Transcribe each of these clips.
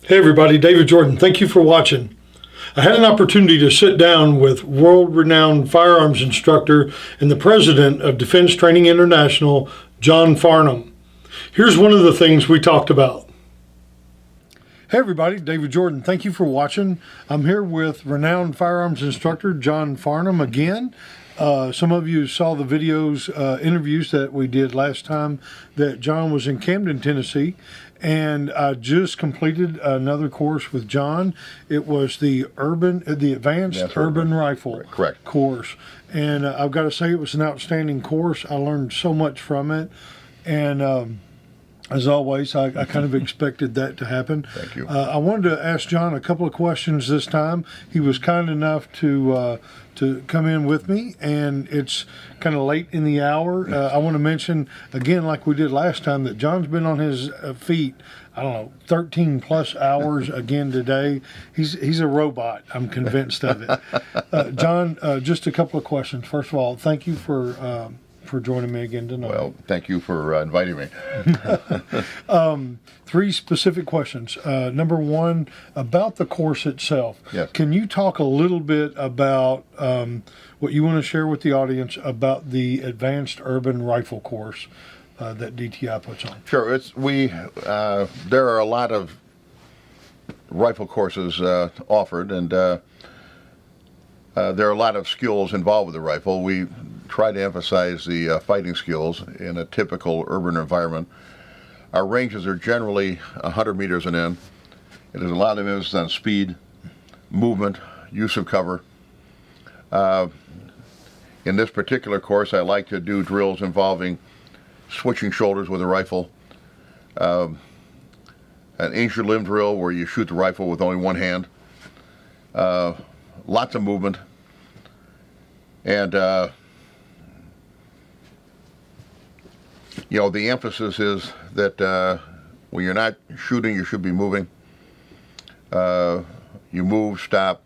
Hey everybody, David Jordan. Thank you for watching. I had an opportunity to sit down with world-renowned firearms instructor and the president of Defense Training International, John Farnam. Here's one of the things we talked about. Hey everybody, David Jordan. Thank you for watching. I'm here with renowned firearms instructor John Farnam again. Some of you saw the interviews that we did last time that John was in Camden, Tennessee. And I just completed another course with John. It was the Advanced Urban Rifle course. And I've got to say it was an outstanding course. I learned so much from it. And as always, I kind of expected that to happen. Thank you. I wanted to ask John a couple of questions this time. He was kind enough to come in with me, and it's kind of late in the hour. I want to mention, again, like we did last time, that John's been on his feet, 13 plus hours again today. He's a robot. I'm convinced of it. John, just a couple of questions. First of all, thank you for joining me again tonight. Well, thank you for inviting me. Three specific questions. Number one, about the course itself. Yes. Can you talk a little bit about what you want to share with the audience about the Advanced Urban Rifle course that DTI puts on? Sure. There are a lot of rifle courses offered, and there are a lot of skills involved with the rifle. We try to emphasize the fighting skills in a typical urban environment. Our ranges are generally 100 meters and in. It is a lot of emphasis on speed, movement, use of cover. In this particular course, I like to do drills involving switching shoulders with a rifle, an injured limb drill where you shoot the rifle with only one hand, lots of movement, and the emphasis is that when you're not shooting, you should be moving. You move, stop,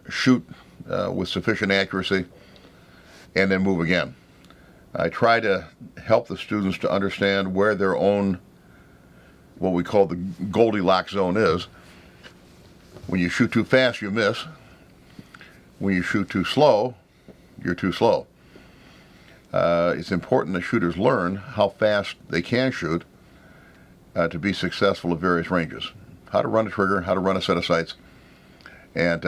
shoot with sufficient accuracy, and then move again. I try to help the students to understand where their own, what we call the Goldilocks zone is. When you shoot too fast, you miss. When you shoot too slow, you're too slow. It's important that shooters learn how fast they can shoot to be successful at various ranges. How to run a trigger, how to run a set of sights. And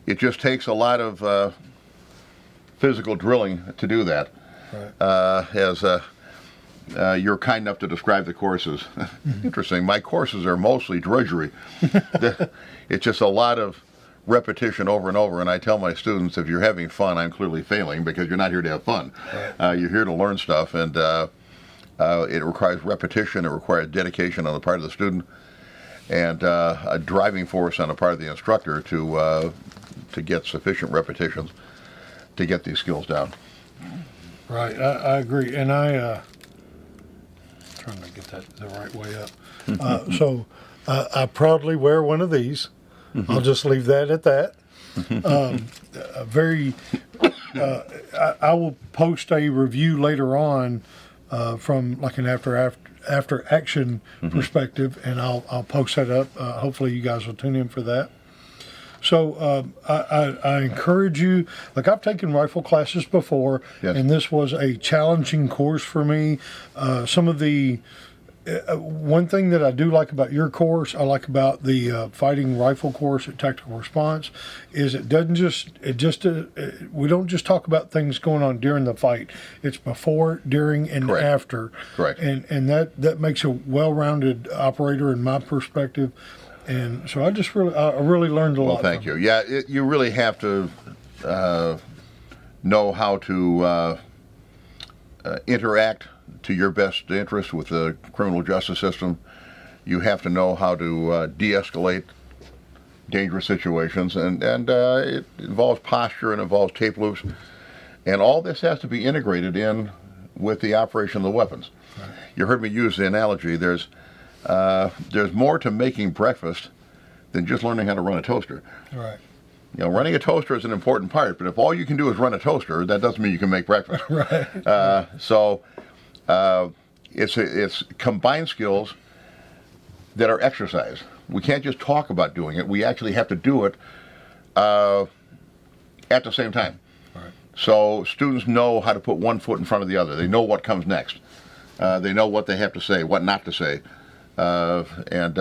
it just takes a lot of physical drilling to do that. Right. You're kind enough to describe the courses. Interesting. My courses are mostly drudgery. It's just a lot of repetition over and over, and I tell my students, if you're having fun, I'm clearly failing, because you're not here to have fun. Right. You're here to learn stuff, and it requires repetition, it requires dedication on the part of the student, and a driving force on the part of the instructor to get sufficient repetitions to get these skills down. Right, I agree, and I'm trying to get that the right way up. So I proudly wear one of these. I'll just leave that at that. I will post a review later on from like an after action perspective, and I'll post that up. Hopefully you guys will tune in for that. So I encourage you, like I've taken rifle classes before, yes, and this was a challenging course for me. Some of the one thing that I do like about your course, I like about the fighting rifle course at Tactical Response, is we don't just talk about things going on during the fight. It's before, during, and Correct. After. Correct. And that makes a well-rounded operator in my perspective. And so I really learned a lot. Well, thank you. Yeah, you really have to know how to interact to your best interest with the criminal justice system. You have to know how to de-escalate dangerous situations, and it involves posture and involves tape loops, and all this has to be integrated in with the operation of the weapons. Right. You heard me use the analogy. There's more to making breakfast than just learning how to run a toaster. Right. Running a toaster is an important part, but if all you can do is run a toaster, that doesn't mean you can make breakfast. Right. So it's combined skills that are exercised. We can't just talk about doing it. We actually have to do it at the same time. Right. So students know how to put one foot in front of the other. They know what comes next. They know what they have to say, what not to say. And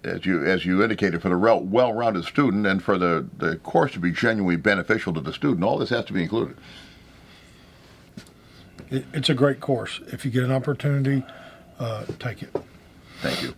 as you indicated, for the well-rounded student and for the course to be genuinely beneficial to the student, all this has to be included. It's a great course. If you get an opportunity, take it. Thank you.